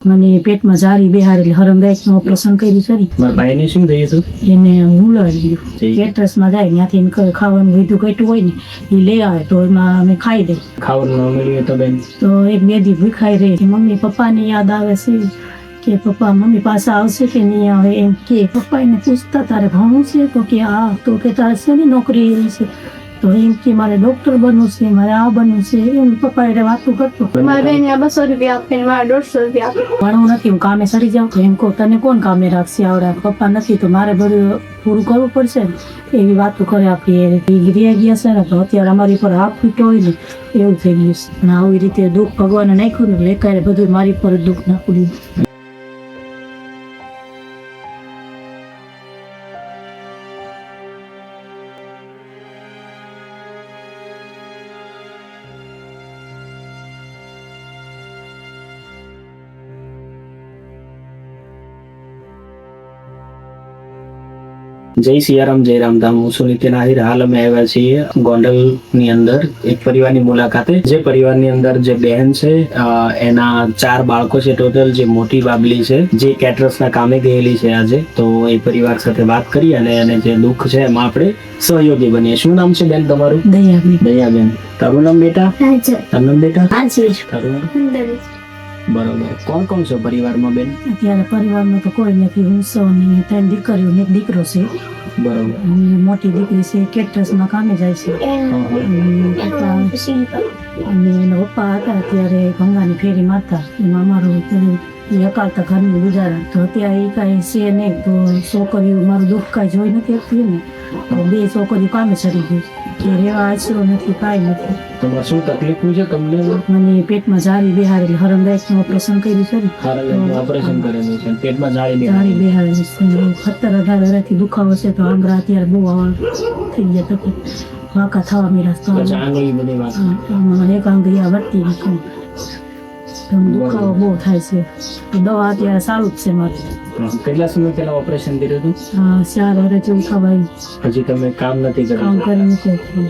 મને પેટમાં જારી બેહારેલી હરમદાયકનું ઓપરેશન કર્યું છે. મારા ભાઈને શું થયું હતું? એને મૂળાઈ ગયું. કેટરસમાં જાય ત્યાંથી એને ખાવાનું વિધું કટ્યું હોય ને એ લઈ આવે તો એમાં અમે ખાઈ દઈએ. ખાવાનું ન મળ્યું તો બેન તો એક બે દી ભૂખાઈ રહી. મમ્મી પપ્પાની યાદ આવે છે કે પપ્પા મમ્મી પાસે આવશે કે નહીં આવે એમ કે પપ્પા એને પૂછતા તારે ભણવું છે તો કે હા તો કે તારે શેની નોકરી એવી છે તો એમ કે મારે ડોક્ટર બનવું છે મારે આ બનવું છે એમ પપ્પા એટલે વાતું કરતો. મારા બેન 200 રૂપિયા આપે મારે 150 રૂપિયા આપે. ભણવું નથી હું કામે સડી જાઉં તો એમ કહું તને કોણ કામે રાખશે આવડા પપ્પા નથી તો મારે બધું પૂરું કરવું પડશે ને એવી વાતો કરે આપી રહ્યા ગયા છે ને તો અત્યારે અમારી પર હાથ ફીટો હોય ને એવું થઈ ગયું છે. અને આવી રીતે દુઃખ ભગવાને નાખ્યું ને લેકારે બધું મારી પર દુઃખ નાખ્યું. જય સિયારામ જય રામધામ. હું છું નીતિન આહિર. હાલ અમે આવ્યા છીએ ગોંડલ ની અંદર એક પરિવારની મુલાકાતે. જે પરિવારની અંદર જે બહેન છે એના 4 બાળકો છે ટોટલ. જે મોટી બાબલી છે જે કેટરસના કામે ગયેલી છે આજે. તો એ પરિવાર સાથે વાત કરી અને એને જે દુઃખ છે એમાં આપણે સહયોગી બનીએ. શું નામ છે બેન તમારું? દયાબેન. તારું નામ બેટા? તારું નામ બેટા? તારું નામ? બરોબર. કોણ કોણ છે પરિવારમાં બેન? અત્યારે પરિવારમાં તો કોઈ નથી. હું સૌ ને 3 દીકરીઓ ને 1 દીકરો છે. બરોબર. મોટી દીકરી છે કેટરસમાં કામે જાય છે અને એના પપ્પા હતા અત્યારે ગંગાની ફેરી મારતા. એમાં અમારું અકાળતા ઘરનું ગુજારા. તો અત્યારે એ કાંઈ છે નહીં તો છોકરીઓ મારું દુઃખ કાંઈ જોઈ નથી આપતી ને તો 2 છોકરીઓ કામે ચડી ગઈ કે રેવા આશરો નથી કાંઈ નથી. તમારે શું તકલીફ છે તમને? મને પેટમાં જારી બેહારેલી હરમદાયકનું ઓપરેશન કર્યું છે ને. ઓપરેશન કરેલું છે. પેટમાં જારી બેહારેલી છે. 17-18 વર્ષથી દુખાવો છે તો આંગળા અત્યારે બહુ થઈ ગયા તકલીફ વાંકા થવા મળ્યા. આંગળી બધી વાત એક આંગળી વધતી નથી. દુખાવો બહુ થાય છે. દવા અત્યારે સારું જ છે મારે. કેટલા સમય પહેલા ઓપરેશન કર્યું હતું? 4 વર્ષ જેવું થવાય. હજી તમે કામ નથી કામ કર્યું? કરી નથી.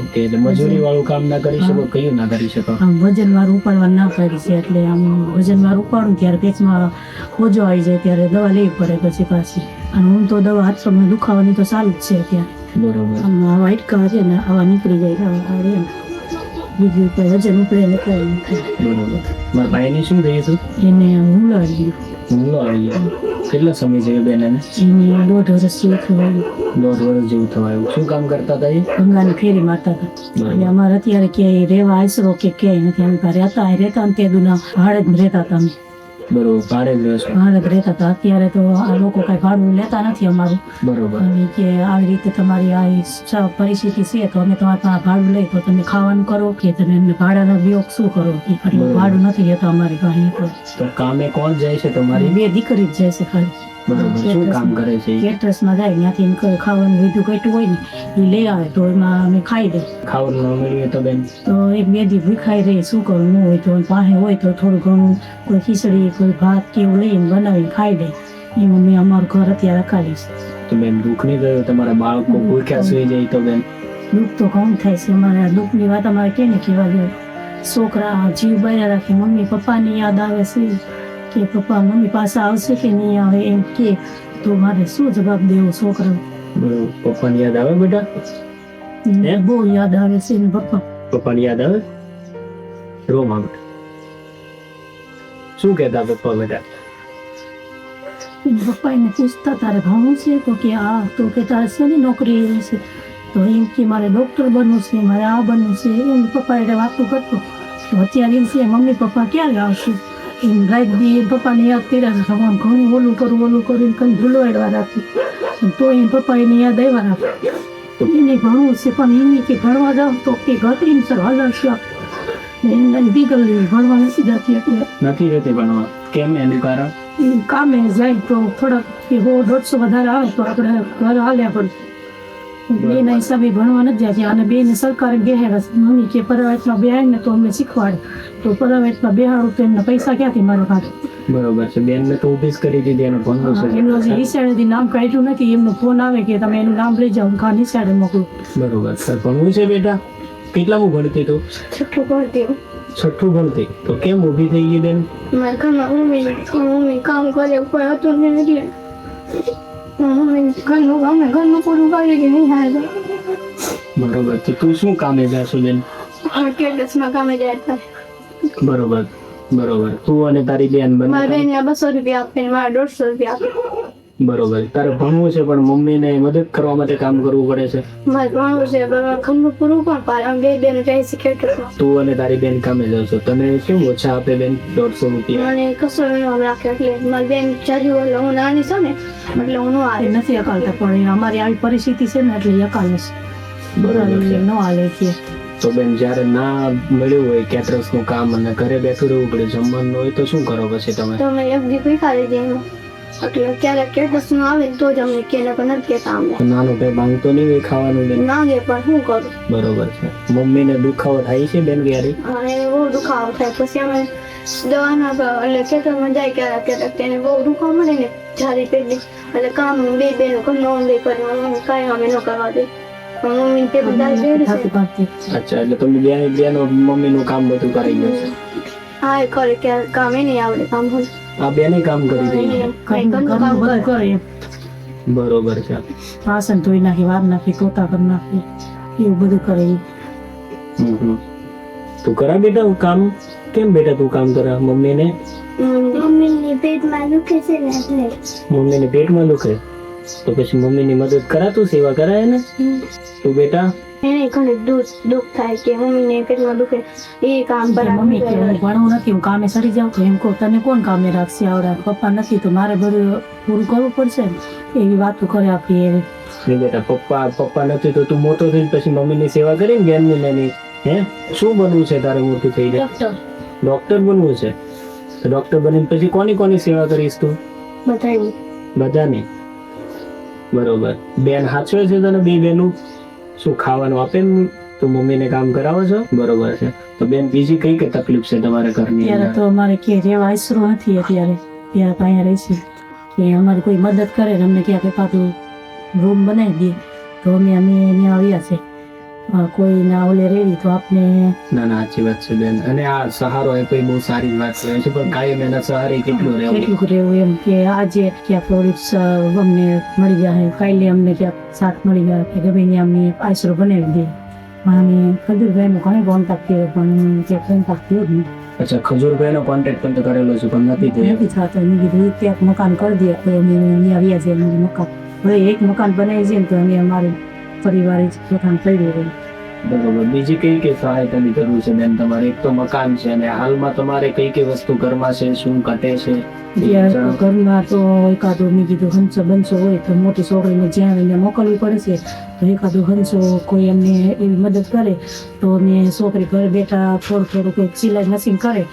ઓકે. એટલે મજૂરી વાળું કામ ના કરી શકો? કયું ના કરી શકો? આમ વજન વાળું ઉપાડવાનું ના કરી છે એટલે આમ વજન વાળું ઉપાડું ત્યારે પેટમાં હોજો આવી જાય ત્યારે દવા લેવી પડે પછી પાછી. અને હું તો દવા હાથમાં દુખાવાની તો સારું જ છે અત્યારે. બરોબર. આમ આવા ઇટકા છે ને આવા નીકળી જાય. બીજું કોઈ વજન ઉપડે ને કઈ નહીં થાય. બરોબર. મારા ભાઈને શું થયું હતું? એને મૂળાઈ ગયું. હુમલો આવી ગયો. કેટલા સમય છે બેન એને? એને 1.5 વર્ષ જેવું થયું. 1.5 વર્ષ જેવું થવાયું. શું કામ કરતા હતા એ? ગંગાની ફેરી મારતા હતા. એટલે અમારે અત્યારે ક્યાંય રહેવા આશરો કે ક્યાંય નથી. અમે ત્યાં રહેતા ને તે દુના ભાડે જ રહેતા હતા. અમે બરોબર. ભાડે જ રહેશો? ભાડે જ રહેતા હતા. અત્યારે તો આ લોકો કઈ ભાડું લેતા નથી અમારું. બરોબર. અને કે આવી રીતે તમારી આ પરિસ્થિતિ છે તો અમે તમારા પાસે ભાડું લઈ તો તમે ખાવાનું કરો કે તમે એમને ભાડાનો વિયોગ શું કરો. એટલે ભાડું નથી લેતા અમારી પાસે. તો કામે કોણ જાય છે તમારી? 2 દીકરી જ જાય છે ખાલી. બરોબર. શું કામ કરે છે? કેટરસમાં જાય ત્યાંથી એને ખાવાનું વિધું કટ્યું હોય ને એ લઈ આવે તો એમાં અમે ખાઈ દઈએ. ખાવાનું ન મળ્યું તો બેન તો એક બે દી ભૂખાઈ રહી. શું કરું ન હોય તો પાસે હોય તો થોડું ઘણું કોઈ ખીચડી કોઈ ભાત કે એવું લઈને બનાવીને ખાઈ દે. એમાં મેં અમારું ઘર અત્યારે અકાલી છે. તો બેન દુઃખ નહીં થયું? તમારા બાળકો ભૂખ્યા સુઈ જાય તો બેન દુઃખ તો ઘણું થાય છે. અમારે દુઃખની વાત અમારે કે ને કેવા જોઈએ. છોકરા જીવ બહાર રાખે મમ્મી પપ્પાની યાદ આવે છે કે પપ્પા મમ્મી પાસે આવશે કે નહીં આવે એમ કે તો મારે શું જવાબ દેવો છોકરા? બરોબર. પપ્પાની યાદ આવે બેટા? બહુ યાદ આવે છે ને પપ્પા. પપ્પાની યાદ આવે? રો માં શું કહેતા પપ્પા બેટા? પપ્પા એને પૂછતા તારે ભણવું છે તો કે હા તો કે તારે શેની નોકરી એવી છે તો એમ કે મારે ડોક્ટર બનવું છે મારે આ બનવું છે એમ પપ્પા એટલે વાતું કરતો. તો અત્યારે એમ છે મમ્મી પપ્પા ક્યારે આવશે એમ રાત દી પપ્પાને યાદ કર્યા છે. ભગવાન ઘણું ઓલું કરું કંઈ ભૂલવાડવા રાખ્યું તો એમ પપ્પા એને યાદ આવ્યા રાખે. એને ભણવું છે પણ એની કે ભણવા જાવ તો કે ઘર એમ સર હલશે એમ દીકરી ભણવા નથી જતી. એટલે નથી રહેતી ભણવા. કેમ? એનું કારણ? કામે જાય તો થોડાક 100-150 વધારે આવે તો આપણે ઘર હાલ્યા પડે. બેના હિસાબે ભણવા નથી જાય. અને બેને સરકારે બેહાડે મમ્મી કે પ્રાઇવેટમાં બેહાડ ને તો અમને શીખવાડે. તો પ્રાઇવેટમાં બેહાડું તો એમને પૈસા ક્યાંથી મારો પાસે? બરોબર છે. બેન ને તો ઊભી જ કરી દીધી. એનું ભણવું છે. એમનો જે નિશાળેથી નામ કાઢ્યું નથી. એમનો ફોન આવે કે તમે એનું નામ લઈ જાઓ હું નિશાળે મોકલું. બરોબર. સર ભણવું છે બેટા? કેટલામું ભણતી તું? 6ઠું ભણતી. છઠ્ઠું ભણતી તો કેમ ઊભી થઈ ગઈ બેન? મારા ઘરમાં મમ્મી કામ કરે કોઈ હતું નહીં એટલે મમ્મી ઘરનું પૂરું કરે કે નહીં હારે બરોબર, તો તું શું કામે જાશો બેન? કેટસમાં કામે જાય હતા. બરોબર બરોબર, તું અને તારી બેન મારા બંને? બેન 200 રૂપિયા આપે ને મારા 150 રૂપિયા આપે. બરોબર, તારે ભણવું છે પણ મમ્મીને મદદ કરવા માટે કામ કરવું પડે છે. મારે ભણવું છે પણ ઘરનું પૂરું પણ પાડે. અમે બે બેન જાય છે કેટસમાં. તું અને તારી બેન કામે જાવ છો, તને કેમ ઓછા આપે બેન 150 રૂપિયા? મને કશું ન રાખે એટલે મારી બેન ચાલ્યું એટલે હું નાની છું ને એટલે હું ન એ આવે. નથી અકાલતા પણ અમારી આવી પરિસ્થિતિ છે ને એટલે એ અકાલે છે. બરોબર છે. ન હાલે છે. તો બેન જ્યારે ના મળ્યું હોય કેટરર્સ નું કામ અને ઘરે બેઠું રહેવું પડે જમવાનું હોય તો શું કરો પછી તમે? તો અમે એક દી પૈસા લઈ જઈએ એટલે ક્યારેક કેટસનું આવે ને તો જ અમને કે નકર નથી કહેતા અમે. નાનું કઈ માંગતો નહીં હોય ખાવાનું બેન? માંગે પણ શું કરું બરોબર છે. મમ્મીને દુખાવો થાય છે બેન ક્યારે? અને બહુ દુખાવો થાય પછી અમે દવાના એટલે ખેતરમાં જાય ક્યારેક ક્યારેક તેને બહુ દુખાવો મળે ને જારી પેલી એટલે કામ બે બેન ઘરનું બે કરી મમ્મી કાંઈ અમે ન કરવા દે. મમ્મી તે બધા જોડે થાકી છે. પાકી. અચ્છા, એટલે તમે બેનો મમ્મીનું કામ બધું કરી ગયું છે. હા એ કરે ક્યારેક કામ એ નહીં આવડે કામ હોય આ બેને કામ કરી દઈ છે. ઘરનું બધું કરે એમ. બરોબર છે. વાસણ ધોઈ નાખી, વાર નાખી, પોતા કરી નાખી, એવું બધું કરે ઈ. હમ. તું કરા બેટા હું કામ? કેમ બેટા તું કામ કરા મમ્મીને? મમ્મીની પેટમાં દુખે છે ને એટલે મમ્મીને પેટમાં દુખે તો પછી મમ્મીની મદદ કરાતું, સેવા કરાય ને તું બેટા? એને ઘણું દુઃખ થાય કે મમ્મીને પેટમાં દુખે એ કામ કે બરાબર મમ્મી કે હું ભણવું નથી, હું કામે સરી જાઉં તો એમ કહું તને કોણ કામે રાખશે? આવડા પપ્પા નથી તો મારે બધું પૂરું કરવું પડશે ને એવી વાતો કરે આપી એવી. નહીં બેટા, પપ્પા નથી તો તું મોટો થઈને પછી મમ્મીની સેવા કરીને બેનની નાની હે શું બનવું છે તારે મોટું થઈ જાય? ડોક્ટર બનવું છે તો ડોક્ટર બનીને પછી કોની સેવા કરીશ તું? બધાની બધાની. બરોબર. બેન હાચવે છે તને? બે બેનું શું ખાવાનું આપે ને તું મમ્મીને કામ કરાવો છો? બરોબર છે. તો બેન બીજી કઈ કઈ તકલીફ છે તમારા ઘરની ત્યારે અંદર? તો અમારે કે રેવા આશરો નથી અત્યારે, ત્યાં તો અહીંયા રહીશું કે અમારે કોઈ મદદ કરે ને અમને ક્યાંક પાછું રૂમ બનાવી દે તો અમે ત્યાં આવ્યા છે. કોઈ ના ઓલે રેડી તો આપને ના ના, સાચી વાત છે બેન. અને આ સહારો એ કોઈ બહુ સારી વાત છે પણ કાયમ એના સહારે કેટલું રહેવું? કેટલું રહેવું એમ કે આજે ક્યાંક થોડીક અમને મળી જાય, કાલે અમને ક્યાંક સાથ મળી જાય કે ગમે ત્યાં અમને આશરો બનાવી દે. અમે ખજૂરભાઈનો ઘણી કોન્ટેક્ટ કર્યો પણ ક્યાંક કોન્ટેક્ટ થયો જ નહીં. અચ્છા, ખજૂરભાઈ નો કોન્ટેક્ટ પણ તો કરેલો છે પણ નથી થયો. નથી થતો. મેં કીધું ક્યાંક મકાન કરી દે તો અમે અહીંયા આવ્યા છે. મકાન હવે એક મકાન બનાવી છે ને તો અમે અમારી પરિવારે જ મકાન કરી દે. બરોબર. બીજી કઈ કઈ સહાયતાની જરૂર છે બેન તમારે? એક તો મકાન છે અને હાલમાં તમારે કઈ કઈ વસ્તુ ઘરમાં છે, શું ઘટે છે? ત્યાં ઘરમાં તો એકાદો મેં કીધું હંસો બંસો હોય તો મોટી છોકરીને જ્યાં એને મોકલવી પડે છે તો એકાદો હંસો કોઈ એમને એવી મદદ કરે તો અમે છોકરી ઘરે બેઠા થોડું કંઈક સિલાઈ મશીન કરે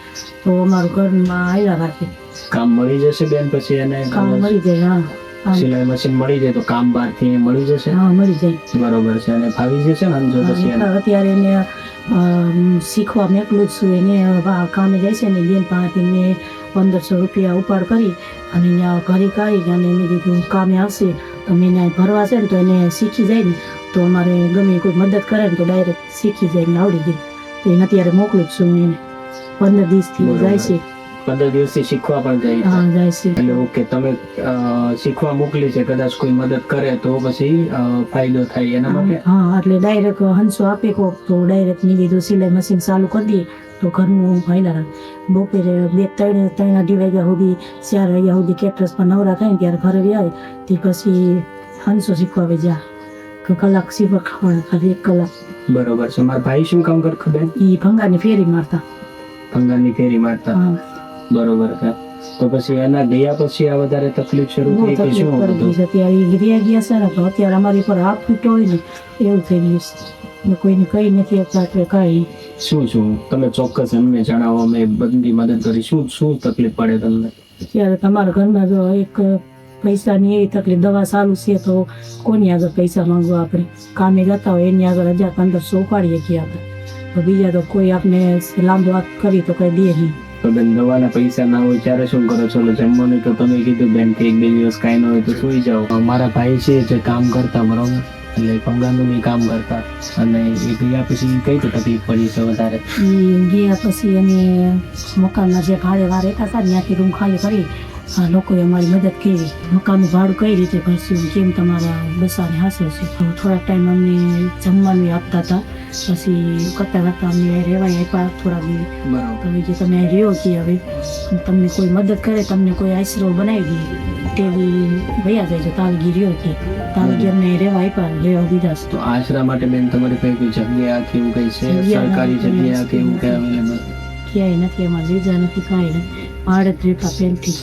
તો અમારું ઘરમાં આવ્યા રાખે. કામ મળી જશે બેન પછી એને? કામ મળી જાય. હા સિલાઈ મશીન મળી જાય તો કામ બહારથી મળી જશે? હા મળી જાય. બરોબર છે. અને ફાવી જશે ને હંસો પછી એને? અત્યારે એને શીખવા મેકલું જ છું. એને કામે જાય છે ને બેન પાસેથી મેં 1500 રૂપિયા ઉપાડ કરી અને ત્યાં ઘરે કાઢી અને મેં કીધું કામે આવશે તો મેં એને ભરવા છે ને તો એને શીખી જાય ને તો અમારે ગમે કોઈ મદદ કરે ને તો ડાયરેક્ટ શીખી જાય ને આવડી જાય. તો એને અત્યારે મોકલું જ છું. એને 15 દિવસથી જાય છે. 15 દિવસથી શીખવા પણ જાય છે? હા જાય છે. એટલે ઓકે, તમે શીખવા મોકલી છે, કદાચ કોઈ મદદ કરે તો પછી ફાયદો થાય એના માટે? હા એટલે ડાયરેક્ટ હંસો આપે કોક તો ડાયરેક્ટ મેં કીધું સિલાઈ મશીન ચાલુ કરી દઈએ તો ઘરનું હાલ્યા રાખે. બપોરે 2-3 વાગ્યા સુધી 4 વાગ્યા સુધી કેટરસ પર નવરા થાય ને ત્યારે ઘરે આવે તે પછી હંસો શીખવા જાય. કલાક શીખવા ખાવાનું ખાલી 1 કલાક. બરોબર છે. મારા ભાઈ શું કામ કરતા બેન? એ ભંગારની ફેરી મારતા. ભંગારની ફેરી મારતા. હા બરોબર છે. તો પછી એના ગયા પછી આ વધારે તકલીફ શરૂ બહુ થઈ કે તકલીફ શું પડી ગઈ હતું? છે. અત્યારે એ ગયા છે ને તો અત્યારે અમારી પર હાથ તૂટ્યો હોય ને એવું થઈ ગયું છે. ને કોઈને કઈ નથી આપતા એટલે કાંઈ શું તમે ચોક્કસ અમને જણાવો, અમે બધી મદદ કરી. શું તકલીફ પડે તમને? ત્યારે તમારા ઘરમાં જો એક પૈસાની એવી તકલીફ, દવા સારું છે તો કોની આગળ પૈસા માંગવા? આપણે કામે જતા હોય એની આગળ 1000-1500 ઉપાડીએ છીએ આપણે, તો બીજા તો કોઈ આપણે લાંબો હાથ કરી તો કઈ દે નહીં. તો બેન દવાના પૈસા ના હોય ત્યારે શું કરો છો? જમવાનું તો તમે કીધું બેન કે 1-2 દિવસ કાંઈ ન હોય તો સુઈ જાઓ. મારા ભાઈ છે જે કામ કરતા બરોબર, એટલે ભંગારનું બી કામ કરતા. અને એ ગયા પછી કઈ તો તકલીફ પડી છે વધારે? એ ગયા પછી અમે મકાનના જે ભાડે વાર રહેતા હતા ને ત્યાંથી રૂમ ખાલી કરી આ લોકોએ અમારી મદદ કરી. મકાનનું ભાડું કઈ રીતે ભરશું, કેમ તમારા બસાને હાંસવશે. થોડાક ટાઈમ અમને જમવાનું આપતા હતા. પછી કરતા કરતા અમને રહેવાય આપ્યા થોડા દિવસ. બરાબર. હવે જે તમે રહ્યો કે હવે તમને કોઈ મદદ કરે, તમને કોઈ આશરો બનાવી દે તેવી વયા જાય છે. તાલગી રહ્યો કે તાલગી અમને રહેવા આપ્યા, રહેવા દીધા છે. તો આશરા માટે બેન તમારે કઈ કઈ જગ્યા કે એવું કઈ છે? જગ્યા સરકારી નથી. જગ્યા કે એવું કઈ અવેલેબલ? ક્યાંય નથી, એમાં લીધા નથી, કાંઈ નથી. ભાડે જ રહેતા પહેલથી.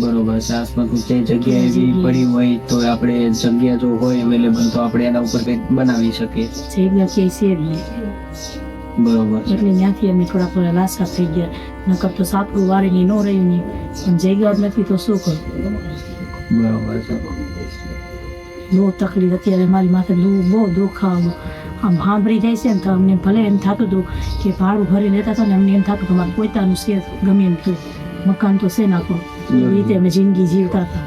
બરોબર છે. આસપાસ ક્યાંય જગ્યા એવી પડી હોય તો આપણે જગ્યા જો હોય અવેલેબલ તો આપણે એના ઉપર કંઈક બનાવી શકીએ. જગ્યા ક્યાંય છે જ નહીં. બરોબર છે. એટલે ત્યાંથી અમે થોડા થોડા લાસા થઈ ગયા. નકર તો સાપડું વાળીને ન રહ્યું નહીં, પણ જગ્યા જ નથી તો શું કરું. બરોબર છે. બહુ તકલીફ અત્યારે મારી માથે બહુ દુઃખ આમ સાંભળી જાય છે ને તો અમને ભલે એમ થતું હતું કે ભાડું ભરી લેતા હતા ને અમને એમ થતું કે મારું પોતાનું છે ગમે એમ થયું, મકાન તો છે નાખો. એવી રીતે અમે જિંદગી જીવતા હતા.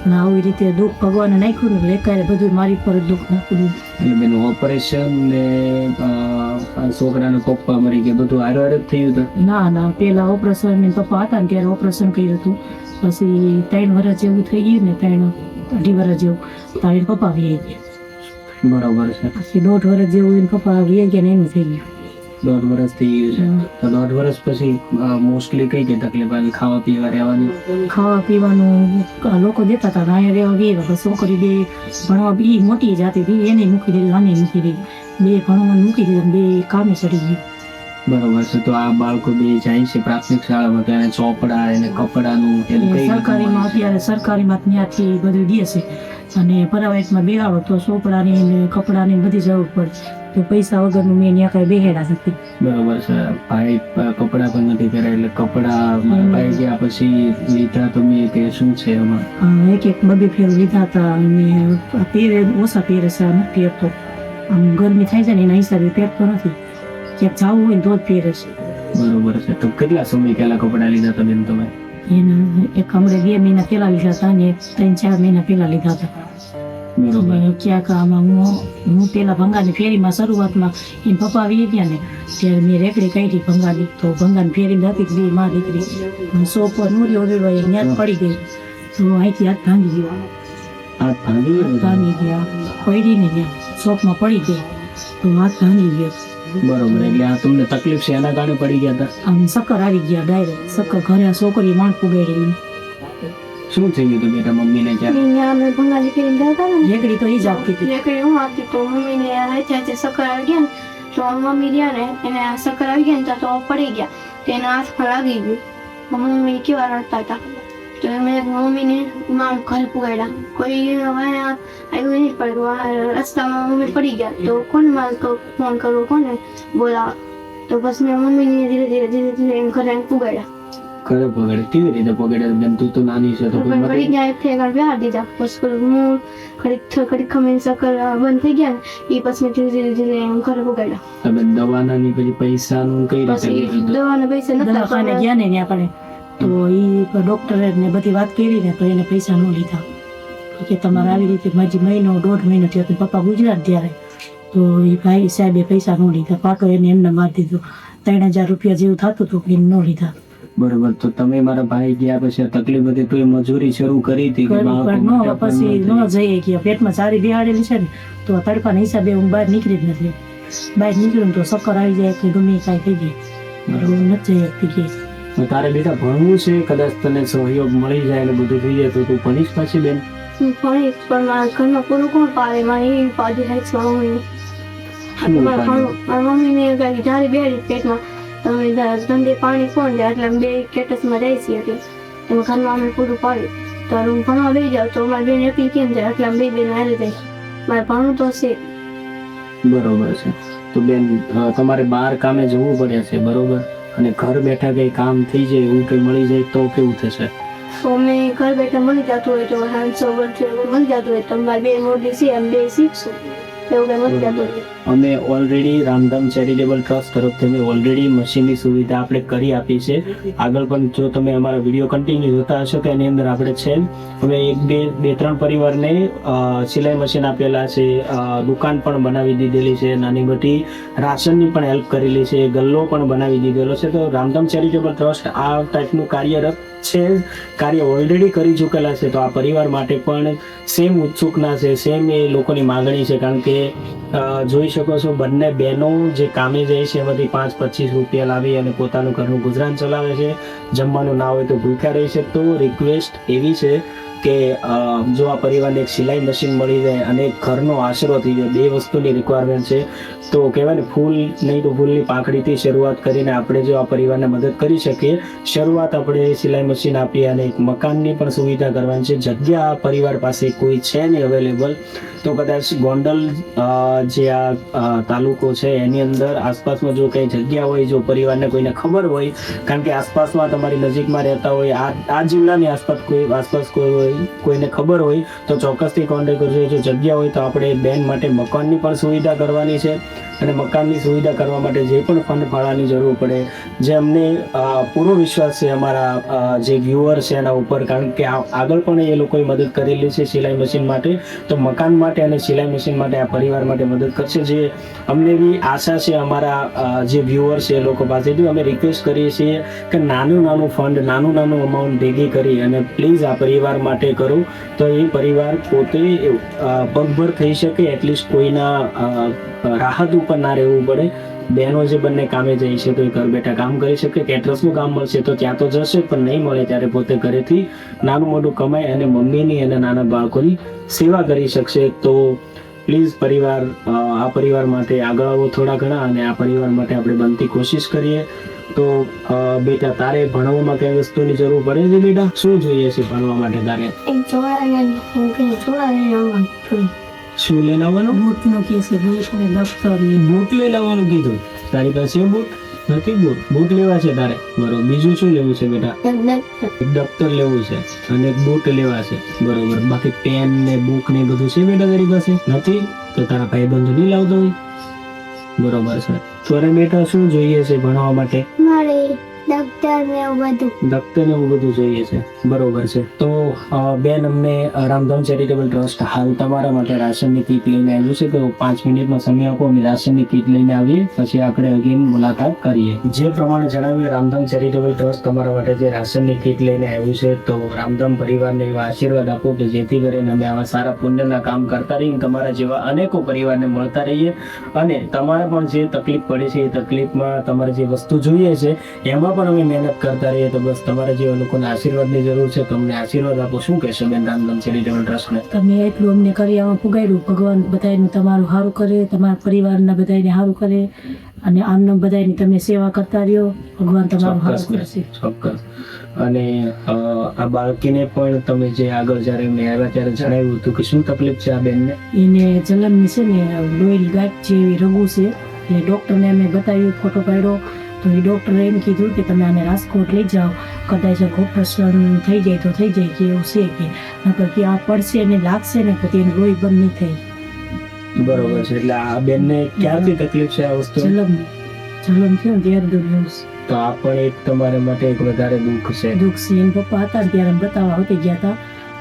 અને આવી રીતે દુઃખ ભગવાને નાખ્યું ને એકારે બધું મારી પર જ દુઃખ નાખ્યું. એટલે બેન ઓપરેશન ને છોકરાના પપ્પા મરી ગયા બધું હારે હારે જ થયું હતું? ના ના, પેલા ઓપરેશન પપ્પા હતા ને ત્યારે ઓપરેશન કર્યું હતું. પછી 3 વર્ષ જેવું થઈ ગયું ને 3-2.5 વર્ષ જેવું તારે પપ્પા વી ગયા. બરોબર છે. પછી 1.5 વર્ષ જેવું એને પપ્પા વી ગયા ને એનું થઈ ગયું. 1.5 વર્ષ થઈ ગયું છે. તો 1.5 વર્ષ પછી મોસ્ટલી કઈ કઈ તકલીફ આવી? ખાવા પીવા રહેવાની? ખાવા પીવાનું લોકો દેતા હતા. અહીંયા રહેવા ગયા પછી છોકરી બે ભણવા બી મોટી જાતી હતી, એને મૂકી દીધી, આને મૂકી દીધી. બે ભણવાનું મૂકી દીધું, બે કામે ચડી ગઈ. બરોબર છે. તો આ બાળકો બે જાય છે પ્રાથમિક શાળામાં તો એને ચોપડા એને કપડાનું એનું કઈ રીતે સરકારીમાં મળે છે? અત્યારે સરકારીમાં ત્યાંથી બધું દે છે. અને પ્રાઇવેટમાં બેહાડો તો ચોપડાની ને કપડાની બધી જરૂર પડે. તો પૈસા વગરનું મેં ત્યાં કાંઈ બેહેડા નથી. બરોબર છે. ભાઈ કપડા પણ નથી પહેર્યા એટલે કપડા ભાઈ ગયા પછી લીધા તમે કે શું છે એમાં? એક એક બબે ફેર લીધા હતા. અને પહેરે ઓછા પહેરે છે, આ નથી પહેરતો. આમ ગરમી થાય છે ને એના હિસાબે પહેરતો નથી. ક્યાંક જવું હોય ને તો જ પહેરે છે. બરોબર છે. તો કેટલા સમય પહેલા કપડા લીધા હતા બેન તમે? એના એક હમણાં 2 મહિના પહેલા લીધા હતા ને 3-4 મહિના પહેલા લીધા હતા. બરોબર. હવે ક્યાંક આમાં હું પેલા ભંગારની ફેરીમાં શરૂઆતમાં એમ પપ્પા વી ગયા ને ત્યારે મેં રેકડી કાઢી ભંગાની. તો ભંગાની ફેરીમાં હતી 2 માં દીકરી સોપર મૂર્યો વેડો એ ત્યાં જ પડી ગઈ. તો અહીંથી હાથ ભાંગી ગયો. હાથ ભાંગી ગયો? ભાંગી ગયા, પડીને ત્યાં શોપમાં પડી ગઈ તો હાથ ભાંગી ગયો. બરોબર. એટલે આ તમને તકલીફ છે એના કારણે પડી ગયા હતા? આમ શક્કર આવી ગયા ડાયરેક્ટ. શક્કર ઘરે આ છોકરી માણ પુગાડી. શું થઈ ગયું હતું બેટા મમ્મીને ત્યારે? અહીંયા અમે ભંગારી કરીને જતા ને રેકડી તો એ જ આપતી હતી. રેકડી હું આપતી તો મમ્મીને હાથે હાથે સક્કર આવી ગયા ને તો મમ્મી રહ્યા ને એને સક્કર આવી ગયા ને તો પડી ગયા. તો એના હાથમાં લાગી ગયું. મમ્મી કેવા રડતા હતા તો મેં મમ્મીને મારું ઘર પુગાડ્યા. કોઈ આવ્યું નહીં પડ્યું. રસ્તામાં મમ્મી પડી ગયા તો કોને મારે ફોન કરવો, કોને બોલાવા. તો બસ મેં મમ્મીને ધીરે ધીરે એમ ઘરે પુગાડ્યા. ઘરે પગાડે? કેવી રીતે પગાડે બેન? તું તો નાની છે તો કોઈ પણ મદદ? પડી ગયા એક આગળ બિહાર દીધા. પછી હું ઘડીક ખમીને સક્કર બંધ થઈ ગયા ને એ પછી મેં ધીરે એમ ઘરે પુગાડ્યા. તમે દવાના ની પછી પૈસાનું કઈ રીતે પછી લીધું? દવાના પૈસા નતા દવાખાને ગયા ને ત્યાં પડે તો એ ડોક્ટરે ને બધી વાત કરી ને તો એને પૈસા ન લીધા. કે તમારે આવી રીતે માજી 1.5 મહિનો થયો તો પપ્પા ગુજરાત ત્યારે તો એ ભાઈ સાહેબે પૈસા ન લીધા. પાટો એને એમને મારી દીધો. 3000 રૂપિયા જેવું થતું હતું કે ન લીધા. બરોબર. તો તમે મારા ભાઈ ગયા પછી આ તકલીફ હતી તો એ મજૂરી શરૂ કરી હતી કે બાળકો પણ માટે ન પછી પણ ન જઈએ કે પેટમાં સારી બિહાડેલી છે ને તો તડકાના હિસાબે હું બહાર નીકળી જ નથી. બહાર નીકળ્યું ને તો ચક્કર આવી જાય કે ગમે કાંઈ થઈ જાય. હું નથી જઈ શકતી કે તો તારે બેટા ભણવું છે, કદાચ તને સહયોગ મળી જાય ને બધું થઈ જાય તો તું ભણીશ પાછી બેન? હું ભણીશ પણ મારા ઘરમાં પૂરું કોણ પાડે. મારે એવી પાડી થાય છે મમ્મીને. મારા મમ્મીને કઈ જારી બેડી પેટમાં તમે ધંધે પાણી કોણ જાય એટલે અમે 2 કેટસમાં જાય છીએ એટલે તમે ઘરમાં અમે પૂરું પાડ્યું. તો હું ભણવા બેસી જાઉં તો મારી બેન એકલી કેમ જાય એટલે અમે 2 બેન હારે જાય. મારે ભણવું તો છે. બરોબર છે. તો બેન તમારે બહાર કામે જવું પડે છે બરોબર, અને ઘર બેઠા કઈ કામ થઈ જાય એવું કઈ મળી જાય તો કેવું થશે? તો મેં ઘર બેઠા મળી જતું હોય તો 500 વર્ષ મળી જતું હોય તો મારી બેન મોટી છે અમે 2 શીખશું. એવું કંઈ મત કહેતો નહીં. અમે ઓલરેડી રામધામ ચેરિટેબલ ટ્રસ્ટ તરફથી અમે ઓલરેડી મશીનની સુવિધા આપણે કરી આપી છે. આગળ પણ જો તમે અમારા વિડીયો કન્ટિન્યુ જોતા હશો તો એની અંદર આપણે છે હવે બે ત્રણ પરિવારને સિલાઈ મશીન આપેલા છે, દુકાન પણ બનાવી દીધેલી છે, નાની મોટી રાશનની પણ હેલ્પ કરેલી છે, ગલ્લો પણ બનાવી દીધેલો છે. તો રામધામ ચેરિટેબલ ટ્રસ્ટ આ ટાઈપનું કાર્યરત છે, કાર્ય ઓલરેડી કરી ચૂકેલા છે. તો આ પરિવાર માટે પણ સેમ ઉત્સુકતા છે, સેમ એ લોકોની માગણી છે. કારણ કે જોઈ શકો છો બંને બહેનો જે કામે જાય છે એમાંથી 5-25 રૂપિયા લાવી અને પોતાનું ઘરનું ગુજરાન ચલાવે છે. જમવાનું ના હોય તો ભૂખ્યા રહી છે. તો રિક્વેસ્ટ એવી છે કે જો આ પરિવારને એક સિલાઈ મશીન મળી જાય અને એક ઘરનો આશરો થઈ જાય, બે વસ્તુની રિક્વાયરમેન્ટ છે. તો કહેવાય ને ફૂલ નહીં તો ફૂલની પાંખડીથી શરૂઆત કરીને આપણે જો આ પરિવારને મદદ કરી શકીએ. શરૂઆત આપણે સિલાઈ મશીન આપી અને એક મકાનની પણ સુવિધા કરવાની છે. જગ્યા આ પરિવાર પાસે કોઈ છે નહીં અવેલેબલ, તો કદાચ ગોંડલ જે આ તાલુકો છે એની અંદર આસપાસમાં જો કંઈ જગ્યા હોય, જો પરિવારને કોઈને ખબર હોય, કારણ કે આસપાસમાં તમારી નજીકમાં રહેતા હોય, આ જિલ્લાની આસપાસ કોઈને ખબર હોય તો ચોક્કસથી કોન્ટેક્ટ કરજો. જો જગ્યા હોય તો આપણે બેન માટે મકાનની પણ સુવિધા કરવાની છે અને મકાનની સુવિધા કરવા માટે જે પણ ફંડ ફાળાની જરૂર પડે, જે અમને પૂરો વિશ્વાસ છે અમારા જે વ્યુઅર છે એના ઉપર, કારણ કે આગળ પણ એ લોકોએ મદદ કરેલી છે સિલાઈ મશીન માટે. તો મકાન માટે અને સિલાઈ મશીન માટે આ પરિવાર માટે મદદ કરશે. જે અમને બી આશા છે અમારા જે વ્યુઅર છે એ લોકો પાસેથી અમે રિક્વેસ્ટ કરીએ છીએ કે નાનું ફંડ, નાનું અમાઉન્ટ ભેગી કરી અને પ્લીઝ આ પરિવાર માટે કરો. તો એ પરિવાર પોતે પગભર થઈ શકે, એટલીસ્ટ કોઈના રાહત ઉપર ના રહેવું પડે. બહેનો જે બંને કામે જાય છે તો એ ઘર બેઠા કામ કરી શકે. કેટરસનું કામ મળશે તો ત્યાં તો જશે, પણ નહીં મળે ત્યારે પોતે ઘરેથી નાનું મોટું કમાય અને મમ્મીની અને નાના બાળકોની સેવા કરી શકશે. તો પ્લીઝ પરિવાર, આ પરિવાર માટે આગળ આવો થોડા ઘણા અને આ પરિવાર માટે આપણે બનતી કોશિશ કરીએ. તો બેટા તારે ભણવામાં કઈ વસ્તુની જરૂર પડે છે? બેટા શું જોઈએ છે ભણવા માટે તારે? એક જોડાઈને શું લઈને આવવાનું? બૂટનું કે છે, બૂટ ને દફતર ને બૂટ લઈને આવવાનું કીધું. તારી પાસે બૂટ નથી? બૂટ લેવા છે તારે, બરોબર. બીજું શું લેવું છે બેટા? એક દફતર લેવું છે અને એક બૂટ લેવા છે, બરોબર. બાકી પેન ને બુક ને બધું છે બેટા તારી પાસે? નથી તો તારા ભાઈબંધો નહીં લાવતો હોય, બરોબર છે. તારે બેટા શું જોઈએ છે ભણવા માટે? મારે દફતર ને એવું બધું. દફતર ને એવું બધું જોઈએ છે, બરોબર છે. તો બેન અમને રામધામ ચેરિટેબલ ટ્રસ્ટ હાલ તમારા માટે રાશનની કીટ લઈને આવ્યું છે. તો 5 મિનિટનો સમય આપો, અમે રાશનની કીટ લઈને આવીએ, પછી આપણે અગેન મુલાકાત કરીએ. જે પ્રમાણે જણાવ્યું, રામધામ ચેરિટેબલ ટ્રસ્ટ તમારા માટે જે રાશનની કીટ લઈને આવ્યું છે, તો રામધામ પરિવારને એવા આશીર્વાદ આપો કે જેથી કરીને અમે આવા સારા પુણ્યના કામ કરતા રહીએ, તમારા જેવા અનેકો પરિવારને મળતા રહીએ અને તમારે પણ જે તકલીફ પડે છે એ તકલીફમાં તમારે જે વસ્તુ જોઈએ છે એમાં પણ અમે મહેનત કરતા રહીએ. તો બસ તમારા જેવા લોકોને આશીર્વાદની જરૂર છે, તમને આશીર્વાદ આપો. શું કહેશો બેન રામધામ ચેરિટેબલ ટ્રસ્ટને? તમે એટલું અમને કરિયામાં પુગાડ્યું. ભગવાન બધાયનું તમારું સારું કરે, તમારા પરિવારના બધાયને સારું કરે અને આમને બધાયની તમે સેવા કરતા રહ્યો. ભગવાન તમારું સારું કરશે. ચોક્કસ. અને આ બાળકીને પણ તમે જે આગળ જ્યારે મેં આવ્યા ત્યારે જણાવ્યું હતું કે શું તકલીફ છે આ બેનને? એને જલનની છે ને લોહીની ગાંઠ જેવી રગુ છે. એ ડૉક્ટરને અમે બતાવ્યું, ફોટો પાડ્યો, તો એ ડૉક્ટરે એમ કીધું કે તમે આને રાજકોટ લઈ જાઓ, કદાચ ઓપરેશન થઈ જાય તો થઈ જાય કે એવું છે કે નકર કે આ પડશે ને લાગશે ને તો તેનું લોહી બંધ નહીં થાય. બરોબર છે. એટલે આ બેનને ક્યારથી તકલીફ છે આ વસ્તુ? જલન થયું ત્યારે દુઃખ. તો આ પણ એક તમારા માટે એક વધારે દુઃખ છે. દુઃખ છે. એના પપ્પા હતા ને ત્યારે અમે બતાવવા હોતી ગયા હતા,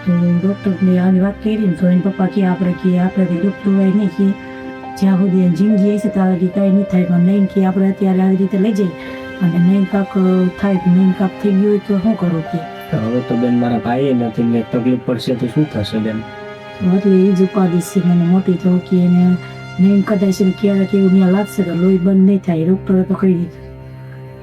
તો ડૉક્ટરને આવી વાત કરી ને તો એના પપ્પા કે આપણે દુઃખ દોવાય નહીં, કે જ્યાં સુધી એની જિંદગી હશે ત્યાં સુધી કાંઈ નહીં થાય, પણ નહીં કે આપણે અત્યારે આવી રીતે લઈ જઈએ અને નહીં કાંક થાય, નહીં કાંક થઈ ગયું હોય તો શું કરું કે હવે તો બેન મારા ભાઈ નથી ને તકલીફ પડશે તો શું થશે બેન? એટલે એ જ ઉપાધિ છે મને મોટી, તો કે એને નહીં કદાચ ક્યારેક એવું ત્યાં લાગશે તો લોહી બંધ નહીં થાય. ડૉક્ટરે તો કહી દીધું,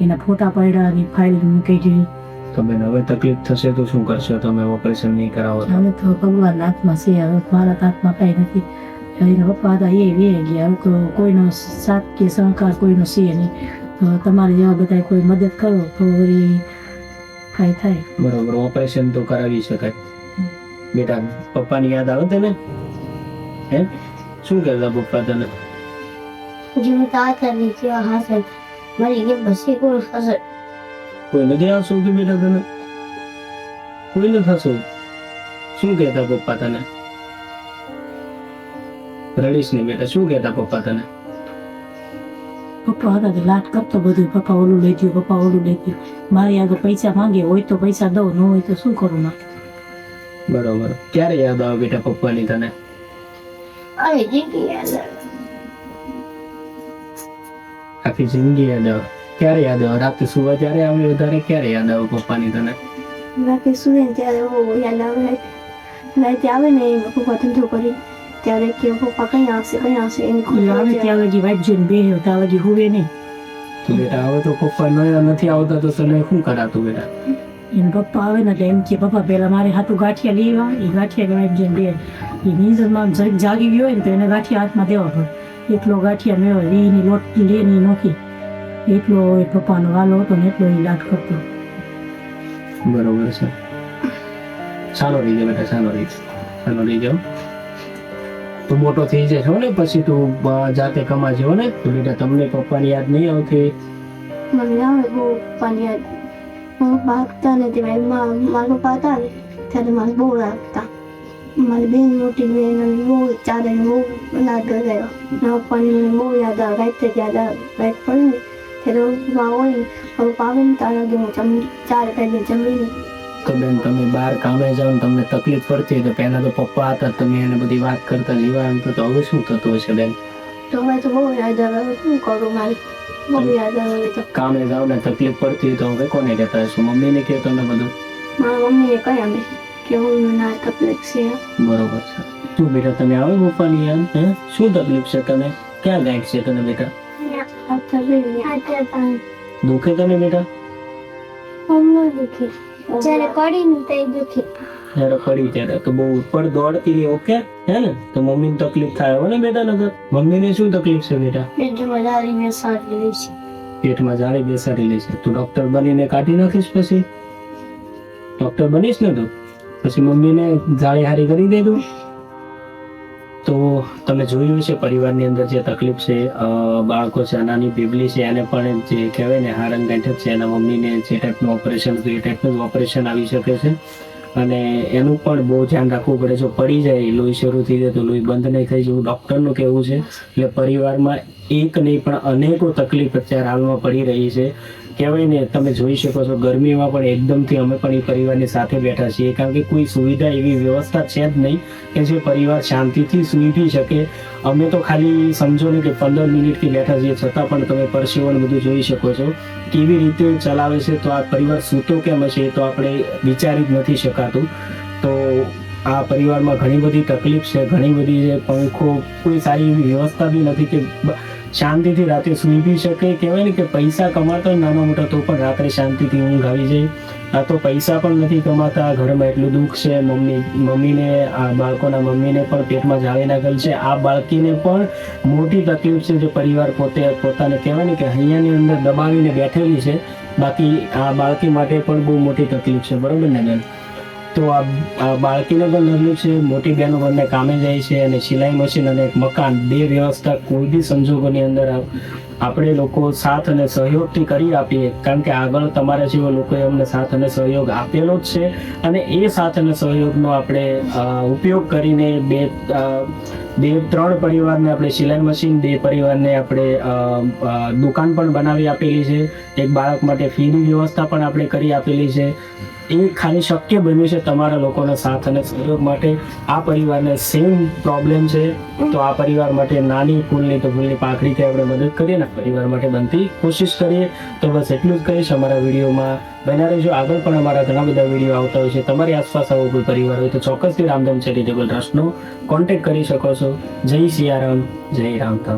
એના ફોટા પાડ્યા અને ફાઇલ કહી દીધી. તો બેન હવે તકલીફ થશે તો શું કરશો તમે? ઓપરેશન નહીં કરાવો તો? હવે તો ભગવાનના હાથમાં છે, હવે મારા હાથમાં કાંઈ નથી. એના પપ્પા હતા એ વે ગયા, હવે તો કોઈનો સાથ કે સહકાર કોઈનો છે નહીં. તો તમારે જેવા બધા કોઈ મદદ કરો તો વળી કાંઈ થાય. બરોબર. ઓપરેશન તો કરાવી શકાય. બેટા પપ્પાની યાદ આવે તને? હે શું કહેતા પપ્પા તને? જીવતા હતા નીચે હાસન મારી કે બસી કોણ હશે? કોઈ નથી આવશું કે બેટા તને? કોઈ નથી થશું? શું કહેતા પપ્પા તને? રડીશ નહીં બેટા. શું કહેતા પપ્પા તને? પપ્પા હતા તો લાટ કરતો બધું, પપ્પા ઓલું લઈ ગયું, પપ્પા ઓલું લઈ ગયું. મારી આગળ પૈસા માંગે, હોય તો પૈસા દઉં, ન હોય તો શું કરું ના. બરોબર. ક્યારે યાદ આવે બેટા પપ્પાની તને? હવે જીતી યાદ આખી જિંદગી યાદ આવે. ક્યારે યાદ આવે? રાતે સુવા ત્યારે આવે વધારે? ક્યારે યાદ આવે પપ્પાની તને? રાતે સુવે ને ત્યારે બહુ યાદ આવે. રાતે આવે ને એ પપ્પા ધંધો કરી ત્યારે કે પપ્પા કઈ આવશે એમ એ આવે ત્યાં લગી વાઈફ જોઈને બે ત્યાં લગી હુવે નહીં. તો બેટા હવે તો પપ્પા નથી આવતા તો તને શું કરાતું બેટા? એને પપ્પા આવે ને એટલે એમ કે પપ્પા પહેલા મારે હાથું ગાંઠિયા લેવા, એ ગાંઠિયા વાઈફ જોઈને બે. એ નીંદરમાં જરીક જાગી ગયો હોય ને તો એને ગાંઠિયા હાથમાં દેવા પડે. એટલો ગાંઠિયા મેળવે, રીની લોટ લેની નોખી, એટલો એ પપ્પાનો વાલો હતો ને એટલો એ લાટ કરતો. બરોબર છે. સાનો રહી જાવ બેટા, સાનો રહી જાવ. તું મોટો થઈ જશો ને પછી તું જાતે કમાજો ને તો બેટા તમને પપ્પાની યાદ નહીં આવતી? મને આવે બહુ પપ્પાની યાદ. હું ભાગતા ને તે મારા પપ્પા હતા ને ત્યારે મારે બહુ રાખતા. મારી બેન મોટી બેન અને બહુ ચારે બહુ લાડ ગયો. મારા પપ્પાની મને બહુ યાદ આવે. રાતે યાદ આવે. રાત પડે ને ત્યારે પપ્પા હોય ને પપ્પા આવે ને તારા હું ચારે પહેલી જમીને. તો બેન તમે બહાર કામે જાઓ ને તમને તકલીફ પડતી હોય તો પહેલા તો પપ્પા હતા, તમે એને બધી વાત કરતા જીવાન તો હવે શું થતું હશે બેન? તો હવે તો બહુ યાદ આવે. હવે શું કરું? મારી બહુ યાદ આવે. તો કામે જાઓ ને તકલીફ પડતી હોય તો હવે કોને કહેતા હશો? મમ્મીને કહો તમે બધું? મારા મમ્મીએ કહ્યા અમે કે હું ના તકલીફ છે. બરોબર છે. શું બેટા તમે આવે પપ્પાની યાદ? હે શું તકલીફ છે તને? ક્યાં ગાંઠ છે તને બેટા? દુખે તને બેટા? જ્યારે પડી ને તે દુખી. જયારે પડી ત્યારે તો બહુ ઉપર દોડતી રહી. ઓકે હે ને? તો મમ્મીને તકલીફ થાય હોય ને બેટા? નગર મમ્મીને શું તકલીફ છે બેટા? પેટમાં જાળી બેસાડી લે છે. પેટમાં જાળી બેસાડી લે છે. તું ડોક્ટર બનીને કાઢી નાખીશ પછી? ડોક્ટર બનીશ ને તું પછી મમ્મીને જાળી હારી કરી દે તું? તો તમે જોયું છે પરિવારની અંદર જે તકલીફ છે, બાળકો છે, નાની બેબલી છે, એને પણ જે કહેવાય ને હારંગ ગાંઠક છે, એના મમ્મીને જે ટાઈપનું ઓપરેશન હતું એ ટાઈપનું ઓપરેશન આવી શકે છે. અને એનું પણ બહુ ધ્યાન રાખવું પડે. જો પડી જાય, લોહી શરૂ થઈ જાય તો લોહી બંધ નહીં થઈ જવું ડૉક્ટરનું કહેવું છે. એટલે પરિવારમાં એક નહીં પણ અનેકો તકલીફ અત્યારે હાલમાં પડી રહી છે. કહેવાય ને તમે જોઈ શકો છો ગરમીમાં પણ એકદમથી અમે પણ એ પરિવારની સાથે બેઠા છીએ, કારણ કે કોઈ સુવિધા એવી વ્યવસ્થા છે જ નહીં કે જે પરિવાર શાંતિથી સૂઈ બી શકે. અમે તો ખાલી સમજો ને કે 15 મિનિટથી બેઠા છીએ છતાં પણ તમે પરસેવો ને બધું જોઈ શકો છો કેવી રીતે ચલાવે છે. તો આ પરિવાર સૂતો કેમ હશે એ તો આપણે વિચારી જ નથી શકાતું. તો આ પરિવારમાં ઘણી બધી તકલીફ છે, ઘણી બધી છે. પંખો કોઈ સારી એવી વ્યવસ્થા બી નથી કે શાંતિથી રાતે સૂઈ બી શકે. કહેવાય ને કે પૈસા કમાતા હોય નાના મોટા તો પણ રાત્રે શાંતિથી ઊંઘ આવી જાય. આ તો પૈસા પણ નથી કમાતા, ઘરમાં એટલું દુઃખ છે. મમ્મીને આ બાળકોના મમ્મીને પણ પેટમાં જાળી નાખેલ છે. આ બાળકીને પણ મોટી તકલીફ છે જે પરિવાર પોતાને કહેવાય ને કે અહીંયાની અંદર દબાવીને બેઠેલી છે. બાકી આ બાળકી માટે પણ બહુ મોટી તકલીફ છે. બરોબર ને બેન? તો આ બાળકીને પણ તકલીફ છે. મોટી બહેનો બંને કામે જાય છે અને સિલાઈ મશીન અને એક મકાન બે વ્યવસ્થા કોઈ બી સંજોગોની અંદર આપણે લોકો સાથ અને સહયોગથી કરી આપીએ, કારણ કે આગળ તમારા જેવા લોકોએ અમને સાથ અને સહયોગ આપેલો જ છે. અને એ સાથ અને સહયોગનો આપણે ઉપયોગ કરીને બે ત્રણ પરિવારને આપણે સિલાઈ મશીન, 2 પરિવારને આપણે દુકાન પણ બનાવી આપેલી છે. એક બાળક માટે ફીની વ્યવસ્થા પણ આપણે કરી આપેલી છે. એ ખાલી શક્ય બન્યું છે તમારા લોકોના સાથ અને સહયોગ માટે. આ પરિવારને સેમ પ્રોબ્લેમ છે તો આ પરિવાર માટે નાની ફૂલની તો ફૂલની પાંખડીથી આપણે મદદ કરીએ ને પરિવાર માટે બનતી કોશિશ કરીએ. તો બસ એટલું જ કહીશ. અમારા વિડીયોમાં બન્યા રહેજો. આગળ પણ અમારા ઘણા બધા વિડીયો આવતા હોય છે. તમારી આસપાસ આવો કોઈ પરિવાર હોય તો ચોક્કસથી રામધામ ચેરિટેબલ ટ્રસ્ટનો કોન્ટેક્ટ કરી શકો છો. જય સિયારામ, જય રામધામ.